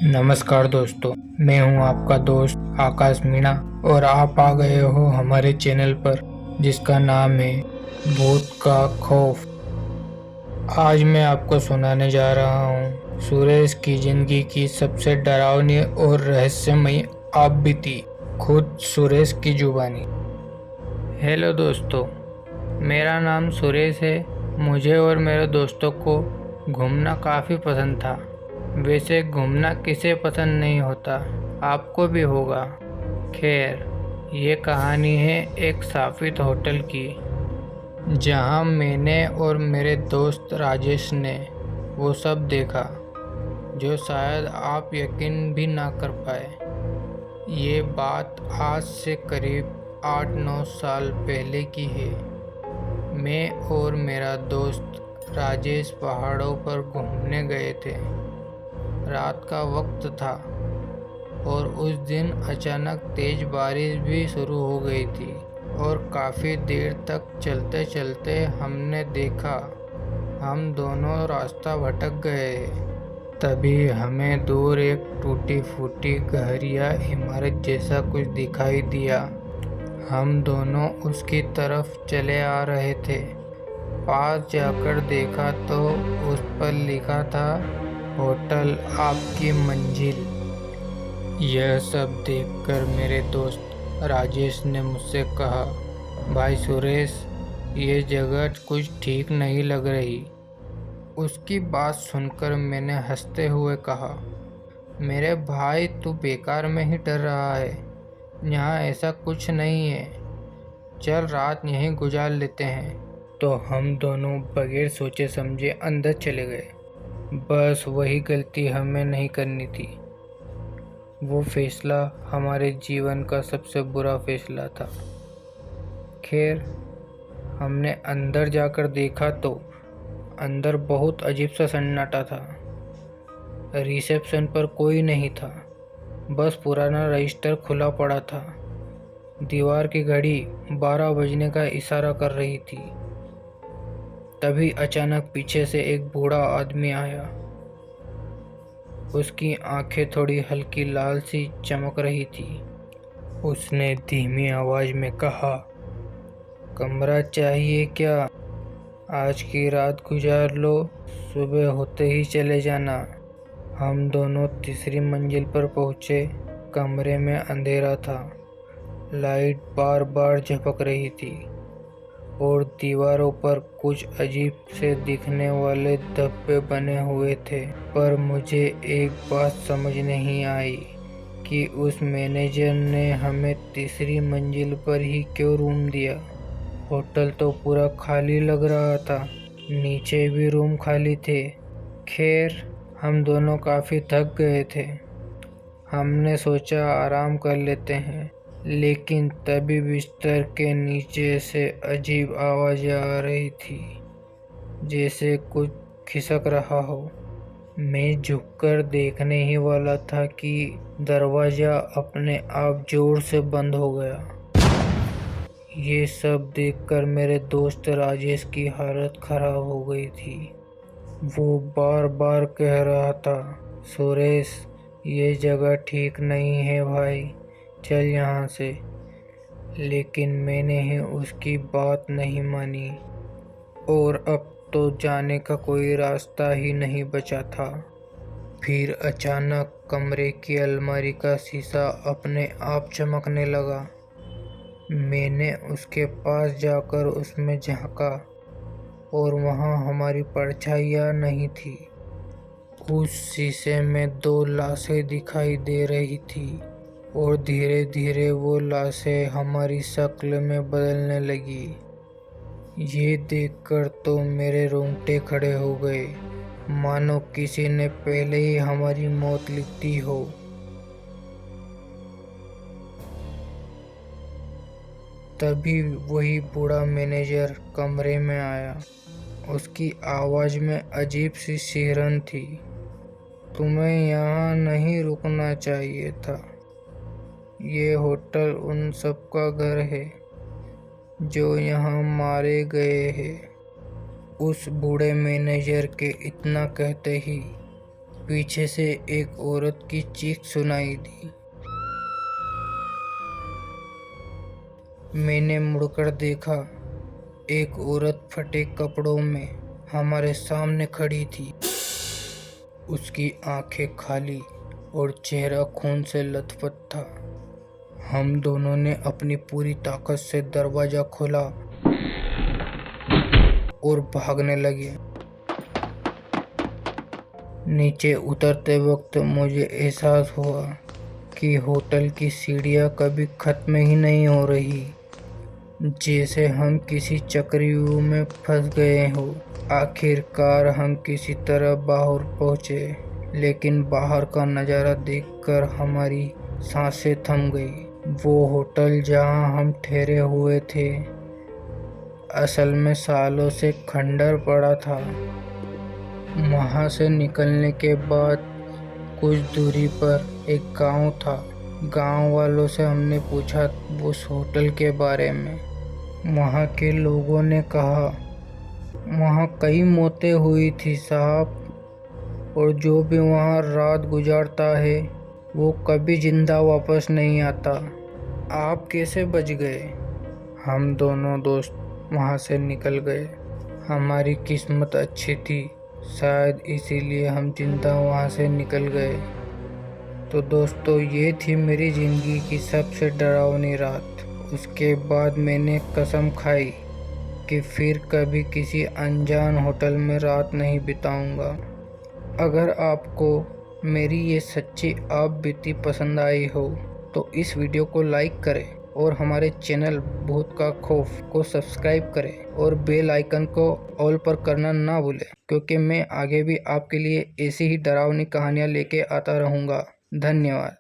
नमस्कार दोस्तों, मैं हूं आपका दोस्त आकाश मीणा और आप आ गए हो हमारे चैनल पर जिसका नाम है भूत का खौफ। आज मैं आपको सुनाने जा रहा हूं सुरेश की जिंदगी की सबसे डरावनी और रहस्यमयी आप बीती, खुद सुरेश की जुबानी। हेलो दोस्तों, मेरा नाम सुरेश है। मुझे और मेरे दोस्तों को घूमना काफ़ी पसंद था। वैसे घूमना किसे पसंद नहीं होता, आपको भी होगा। खैर, ये कहानी है एक साफित होटल की, जहां मैंने और मेरे दोस्त राजेश ने वो सब देखा जो शायद आप यकीन भी ना कर पाए। ये बात आज से करीब 8-9 साल पहले की है। मैं और मेरा दोस्त राजेश पहाड़ों पर घूमने गए थे। रात का वक्त था और उस दिन अचानक तेज बारिश भी शुरू हो गई थी और काफ़ी देर तक चलते चलते हमने देखा हम दोनों रास्ता भटक गए। तभी हमें दूर एक टूटी फूटी गहरिया इमारत जैसा कुछ दिखाई दिया। हम दोनों उसकी तरफ चले आ रहे थे। पास जाकर देखा तो उस पर लिखा था, होटल आपकी मंजिल। यह सब देखकर मेरे दोस्त राजेश ने मुझसे कहा, भाई सुरेश, ये जगह कुछ ठीक नहीं लग रही। उसकी बात सुनकर मैंने हंसते हुए कहा, मेरे भाई तू बेकार में ही डर रहा है, यहाँ ऐसा कुछ नहीं है। चल रात यहीं गुजार लेते हैं। तो हम दोनों बगैर सोचे समझे अंदर चले गए। बस वही गलती हमें नहीं करनी थी। वो फैसला हमारे जीवन का सबसे बुरा फैसला था। खैर, हमने अंदर जाकर देखा तो अंदर बहुत अजीब सा सन्नाटा था। रिसेप्शन पर कोई नहीं था, बस पुराना रजिस्टर खुला पड़ा था। दीवार की घड़ी 12 बजने का इशारा कर रही थी। तभी अचानक पीछे से एक बूढ़ा आदमी आया। उसकी आंखें थोड़ी हल्की लाल सी चमक रही थी। उसने धीमी आवाज में कहा, कमरा चाहिए क्या? आज की रात गुजार लो, सुबह होते ही चले जाना। हम दोनों तीसरी मंजिल पर पहुंचे। कमरे में अंधेरा था, लाइट बार बार झपक रही थी और दीवारों पर कुछ अजीब से दिखने वाले धब्बे बने हुए थे। पर मुझे एक बात समझ नहीं आई कि उस मैनेजर ने हमें तीसरी मंजिल पर ही क्यों रूम दिया। होटल तो पूरा खाली लग रहा था, नीचे भी रूम खाली थे। खैर, हम दोनों काफ़ी थक गए थे। हमने सोचा आराम कर लेते हैं, लेकिन तभी बिस्तर के नीचे से अजीब आवाज़ आ रही थी, जैसे कुछ खिसक रहा हो। मैं झुककर देखने ही वाला था कि दरवाज़ा अपने आप जोर से बंद हो गया। ये सब देखकर मेरे दोस्त राजेश की हालत खराब हो गई थी। वो बार बार कह रहा था, सुरेश, ये जगह ठीक नहीं है भाई, चल यहाँ से। लेकिन मैंने ही उसकी बात नहीं मानी और अब तो जाने का कोई रास्ता ही नहीं बचा था। फिर अचानक कमरे की अलमारी का शीशा अपने आप चमकने लगा। मैंने उसके पास जाकर उसमें झांका और वहाँ हमारी परछाइयाँ नहीं थी। उस शीशे में 2 लाशें दिखाई दे रही थी और धीरे धीरे वो लाशें हमारी शक्ल में बदलने लगी। ये देखकर तो मेरे रोंगटे खड़े हो गए, मानो किसी ने पहले ही हमारी मौत लिख दी हो। तभी वही बूढ़ा मैनेजर कमरे में आया। उसकी आवाज़ में अजीब सी सिहरन थी, तुम्हें यहाँ नहीं रुकना चाहिए था। ये होटल उन सबका घर है जो यहाँ मारे गए हैं। उस बूढ़े मैनेजर के इतना कहते ही पीछे से एक औरत की चीख सुनाई दी। मैंने मुड़कर देखा, एक औरत फटे कपड़ों में हमारे सामने खड़ी थी। उसकी आंखें खाली और चेहरा खून से लथपथ था। हम दोनों ने अपनी पूरी ताकत से दरवाजा खोला और भागने लगे। नीचे उतरते वक्त मुझे एहसास हुआ कि होटल की सीढ़ियाँ कभी खत्म ही नहीं हो रही, जैसे हम किसी चक्रव्यूह में फंस गए हो। आखिरकार हम किसी तरह बाहर पहुंचे, लेकिन बाहर का नज़ारा देखकर हमारी सांसें थम गई। वो होटल जहां हम ठहरे हुए थे असल में सालों से खंडर पड़ा था। वहां से निकलने के बाद कुछ दूरी पर एक गांव था। गांव वालों से हमने पूछा उस होटल के बारे में। वहां के लोगों ने कहा, वहां कई मौतें हुई थी साहब, और जो भी वहां रात गुजारता है वो कभी जिंदा वापस नहीं आता। आप कैसे बच गए? हम दोनों दोस्त वहां से निकल गए। हमारी किस्मत अच्छी थी, शायद इसीलिए हम जिंदा वहां से निकल गए। तो दोस्तों, ये थी मेरी ज़िंदगी की सबसे डरावनी रात। उसके बाद मैंने कसम खाई कि फिर कभी किसी अनजान होटल में रात नहीं बिताऊंगा। अगर आपको मेरी ये सच्ची आप बीती पसंद आई हो तो इस वीडियो को लाइक करें और हमारे चैनल भूत का खौफ को सब्सक्राइब करें और बेल आइकन को ऑल पर करना ना भूलें, क्योंकि मैं आगे भी आपके लिए ऐसी ही डरावनी कहानियाँ लेके आता रहूँगा। धन्यवाद।